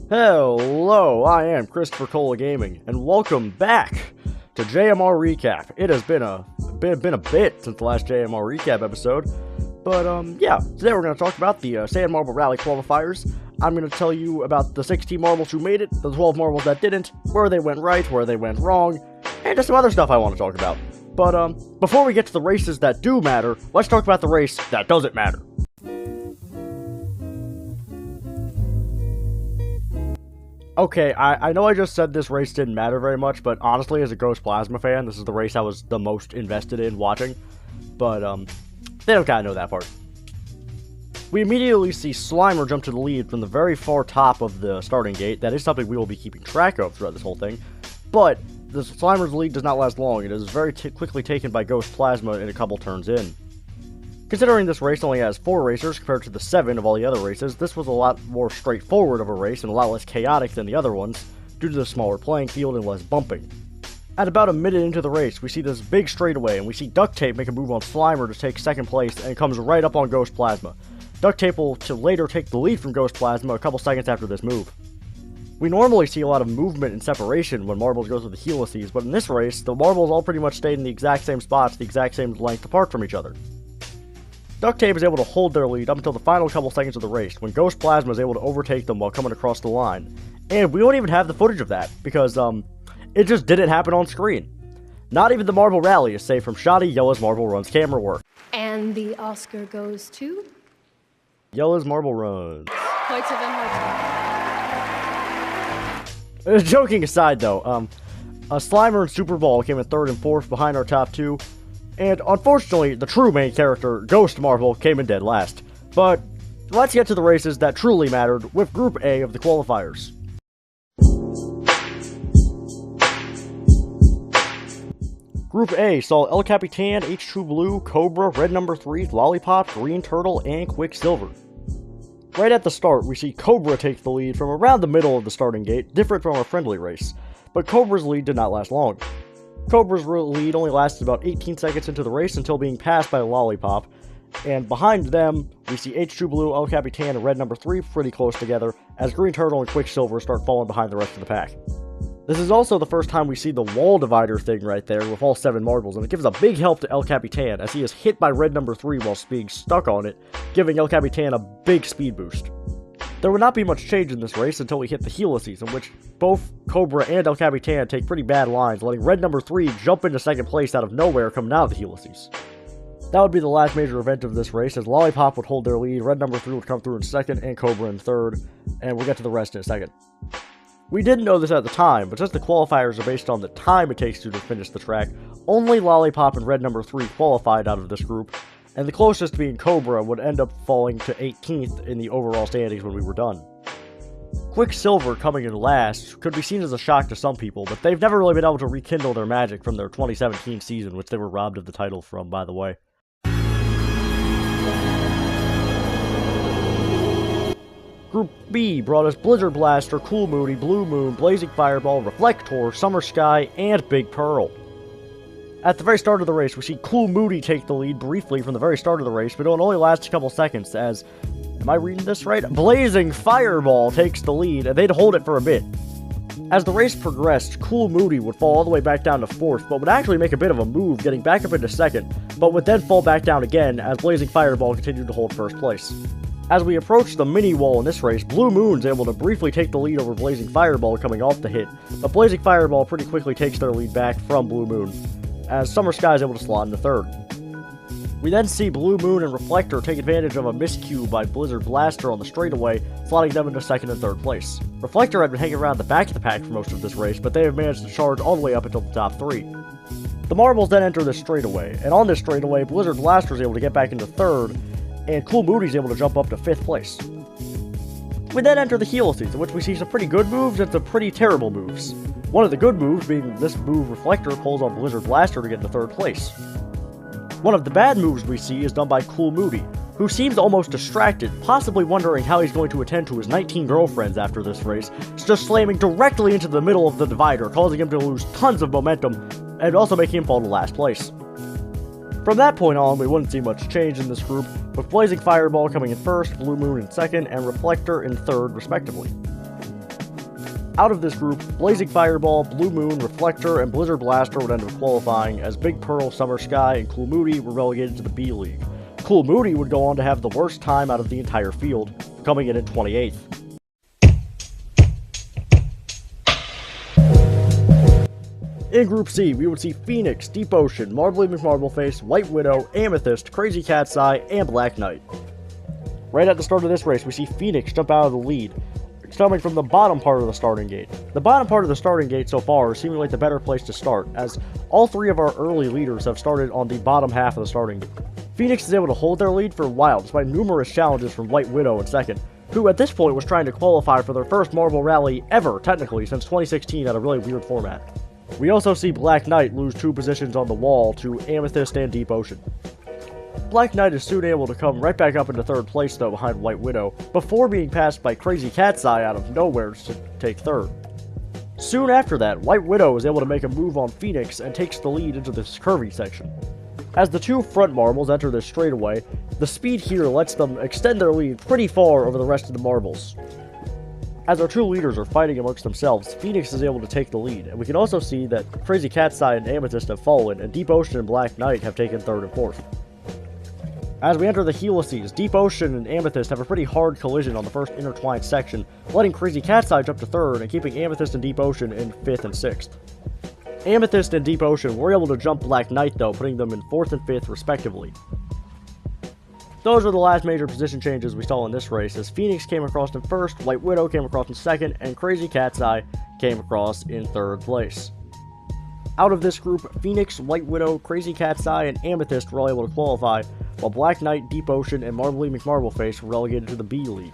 Hello, I am Christopher Cola Gaming, and welcome back to JMR Recap. It has been a bit since the last JMR Recap episode, but yeah, today we're going to talk about the Sand Marble Rally qualifiers. I'm going to tell you about the 16 marbles who made it, the 12 marbles that didn't, where they went right, where they went wrong, and just some other stuff I want to talk about. But before we get to the races that do matter, let's talk about the race that doesn't matter. Okay, I know I just said this race didn't matter very much, but honestly, as a Ghost Plasma fan, this is the race I was the most invested in watching. But, they don't kinda know that part. We immediately see Slimer jump to the lead from the very far top of the starting gate. That is something we will be keeping track of throughout this whole thing. But, the Slimer's lead does not last long. It is very quickly taken by Ghost Plasma in a couple turns in. Considering this race only has 4 racers compared to the 7 of all the other races, this was a lot more straightforward of a race and a lot less chaotic than the other ones, due to the smaller playing field and less bumping. At about a minute into the race, we see this big straightaway, and we see Duct Tape make a move on Slimer to take second place, and it comes right up on Ghost Plasma. Duct Tape will later take the lead from Ghost Plasma a couple seconds after this move. We normally see a lot of movement and separation when marbles go through the helices, but in this race, the marbles all pretty much stayed in the exact same spots, the exact same length apart from each other. Duct Tape is able to hold their lead up until the final couple seconds of the race, when Ghost Plasma is able to overtake them while coming across the line. And we don't even have the footage of that, because, it just didn't happen on screen. Not even the Marble Rally is safe from shoddy Yella's Marble Run's camera work. And the Oscar goes to? Yella's Marble Runs. Heute Joking aside, though, Slimer and Super Ball came in 3rd and 4th behind our top 2. And unfortunately, the true main character, Ghost Marble, came in dead last. But let's get to the races that truly mattered with Group A of the qualifiers. Group A saw El Capitan, H2 Blue, Cobra, Red Number 3, Lollipop, Green Turtle, and Quicksilver. Right at the start, we see Cobra take the lead from around the middle of the starting gate, different from our friendly race. But Cobra's lead did not last long. Cobra's lead only lasted about 18 seconds into the race until being passed by Lollipop, and behind them, we see H2 Blue, El Capitan, and Red Number 3 pretty close together, as Green Turtle and Quicksilver start falling behind the rest of the pack. This is also the first time we see the wall divider thing right there with all 7 marbles, and it gives a big help to El Capitan, as he is hit by Red Number 3 while being stuck on it, giving El Capitan a big speed boost. There would not be much change in this race until we hit the helices, in which both Cobra and El Capitan take pretty bad lines, letting Red Number 3 jump into second place out of nowhere coming out of the helices. That would be the last major event of this race, as Lollipop would hold their lead, Red Number 3 would come through in 2nd, and Cobra in 3rd, and we'll get to the rest in a second. We didn't know this at the time, but since the qualifiers are based on the time it takes to finish the track, only Lollipop and Red Number 3 qualified out of this group, and the closest being Cobra would end up falling to 18th in the overall standings when we were done. Quicksilver coming in last could be seen as a shock to some people, but they've never really been able to rekindle their magic from their 2017 season, which they were robbed of the title from, by the way. Group B brought us Blizzard Blaster, Cool Moody, Blue Moon, Blazing Fireball, Reflector, Summer Sky, and Big Pearl. At the very start of the race, we see Cool Moody take the lead briefly from the very start of the race, but it only lasts a couple seconds as, am I reading this right? Blazing Fireball takes the lead, and they'd hold it for a bit. As the race progressed, Cool Moody would fall all the way back down to 4th, but would actually make a bit of a move, getting back up into 2nd, but would then fall back down again as Blazing Fireball continued to hold 1st place. As we approach the mini wall in this race, Blue Moon's able to briefly take the lead over Blazing Fireball coming off the hit, but Blazing Fireball pretty quickly takes their lead back from Blue Moon, as Summer Sky is able to slot into 3rd. We then see Blue Moon and Reflector take advantage of a miscue by Blizzard Blaster on the straightaway, slotting them into 2nd and 3rd place. Reflector had been hanging around the back of the pack for most of this race, but they have managed to charge all the way up until the top 3. The marbles then enter this straightaway, and on this straightaway, Blizzard Blaster is able to get back into 3rd, and Cool Moody's able to jump up to 5th place. We then enter the helices, in which we see some pretty good moves and some pretty terrible moves. One of the good moves being this move Reflector pulls on Blizzard Blaster to get into 3rd place. One of the bad moves we see is done by Cool Moody. who seems almost distracted, possibly wondering how he's going to attend to his 19 girlfriends after this race, is just slamming directly into the middle of the divider, causing him to lose tons of momentum, and also making him fall to last place. From that point on, we wouldn't see much change in this group, with Blazing Fireball coming in first, Blue Moon in second, and Reflector in third, respectively. Out of this group, Blazing Fireball, Blue Moon, Reflector, and Blizzard Blaster would end up qualifying, as Big Pearl, Summer Sky, and Cool Moody were relegated to the B League. Cool Moody would go on to have the worst time out of the entire field, coming in at 28th. In Group C, we would see Phoenix, Deep Ocean, Marbly McMarbleface, White Widow, Amethyst, Crazy Cat's Eye, and Black Knight. Right at the start of this race, we see Phoenix jump out of the lead, coming from the bottom part of the starting gate. The bottom part of the starting gate so far is seeming like the better place to start, as all three of our early leaders have started on the bottom half of the starting gate. Phoenix is able to hold their lead for a while, despite numerous challenges from White Widow in second, who at this point was trying to qualify for their first Marble Rally ever, technically, since 2016 at a really weird format. We also see Black Knight lose 2 positions on the wall to Amethyst and Deep Ocean. Black Knight is soon able to come right back up into third place though behind White Widow, before being passed by Crazy Cat's Eye out of nowhere to take third. Soon after that, White Widow is able to make a move on Phoenix and takes the lead into this curvy section. As the 2 front marbles enter this straightaway, the speed here lets them extend their lead pretty far over the rest of the marbles. As our 2 leaders are fighting amongst themselves, Phoenix is able to take the lead, and we can also see that Crazy Cat's Eye and Amethyst have fallen, and Deep Ocean and Black Knight have taken third and fourth. As we enter the helices, Deep Ocean and Amethyst have a pretty hard collision on the first intertwined section, letting Crazy Cat's Eye jump to third and keeping Amethyst and Deep Ocean in 5th and 6th. Amethyst and Deep Ocean were able to jump Black Knight though, putting them in 4th and 5th respectively. Those are the last major position changes we saw in this race, as Phoenix came across in first, White Widow came across in second, and Crazy Cat's Eye came across in third place. Out of this group, Phoenix, White Widow, Crazy Cat's Eye, and Amethyst were all able to qualify, while Black Knight, Deep Ocean, and Marbly McMarbleface were relegated to the B League.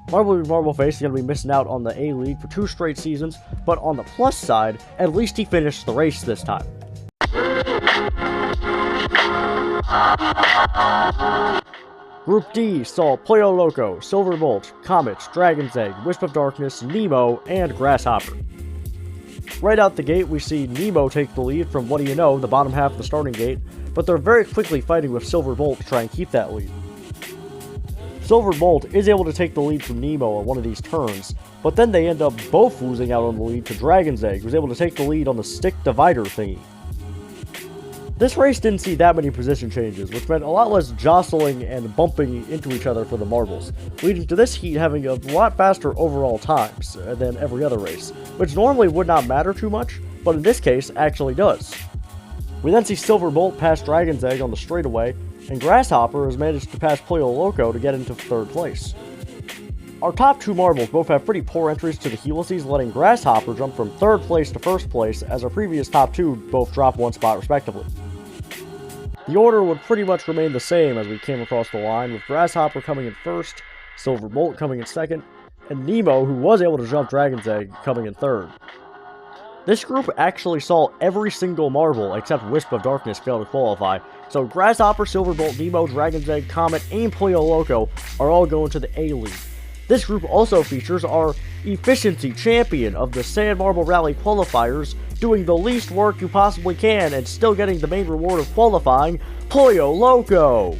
Marbly McMarbleface is going to be missing out on the A League for 2 straight seasons, but on the plus side, at least he finished the race this time. Group D saw Pollo Loco, Silver Bolt, Comet, Dragon's Egg, Wisp of Darkness, Nemo, and Grasshopper. Right out the gate, we see Nemo take the lead from, what do you know, the bottom half of the starting gate, but they're very quickly fighting with Silver Bolt to try and keep that lead. Silver Bolt is able to take the lead from Nemo on one of these turns, but then they end up both losing out on the lead to Dragon's Egg, who's able to take the lead on the stick divider thingy. This race didn't see that many position changes, which meant a lot less jostling and bumping into each other for the marbles, leading to this heat having a lot faster overall times than every other race, which normally would not matter too much, but in this case actually does. We then see Silver Bolt pass Dragon's Egg on the straightaway, and Grasshopper has managed to pass Pollo Loco to get into third place. Our top 2 marbles both have pretty poor entries to the helices, letting Grasshopper jump from third place to first place, as our previous top 2 both drop 1 spot respectively. The order would pretty much remain the same as we came across the line, with Grasshopper coming in first, Silver Bolt coming in second, and Nemo, who was able to jump Dragon's Egg, coming in third. This group actually saw every single marble except Wisp of Darkness fail to qualify, so Grasshopper, Silver Bolt, Nemo, Dragon's Egg, Comet, and Pollo Loco are all going to the A League. This group also features our efficiency champion of the Sand Marble Rally qualifiers, doing the least work you possibly can and still getting the main reward of qualifying, Pollo Loco!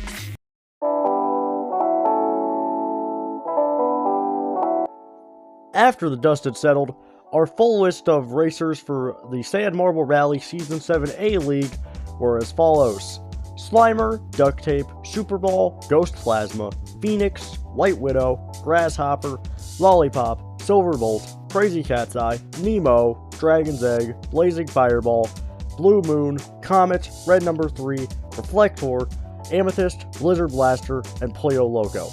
After the dust had settled, our full list of racers for the Sand Marble Rally Season 7 A League were as follows: Slimer, Duct Tape, Super Ball, Ghost Plasma, Phoenix, White Widow, Grasshopper, Lollipop, Silver Bolt, Crazy Cat's Eye, Nemo, Dragon's Egg, Blazing Fireball, Blue Moon, Comet, Red Number 3, Reflector, Amethyst, Blizzard Blaster, and Pollo Loco.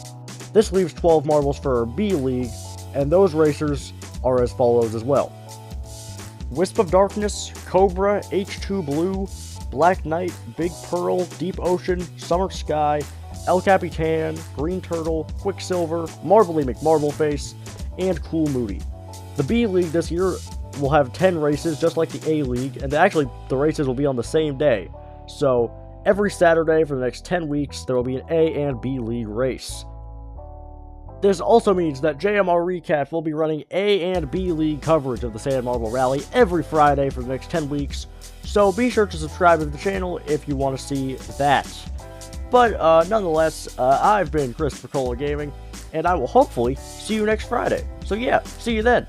This leaves 12 marbles for our B League, and those racers are as follows as well: Wisp of Darkness, Cobra, H2 Blue, Black Knight, Big Pearl, Deep Ocean, Summer Sky, El Capitan, Green Turtle, Quicksilver, Marbly McMarbleface, and Cool Moody. The B League this year will have 10 races just like the A League, and actually the races will be on the same day. So every Saturday for the next 10 weeks, there will be an A and B League race. This also means that JMR Recap will be running A and B League coverage of the Sand Marble Rally every Friday for the next 10 weeks, so be sure to subscribe to the channel if you want to see that. But nonetheless, I've been Christopher Cola Gaming, and I will hopefully see you next Friday. So yeah, see you then.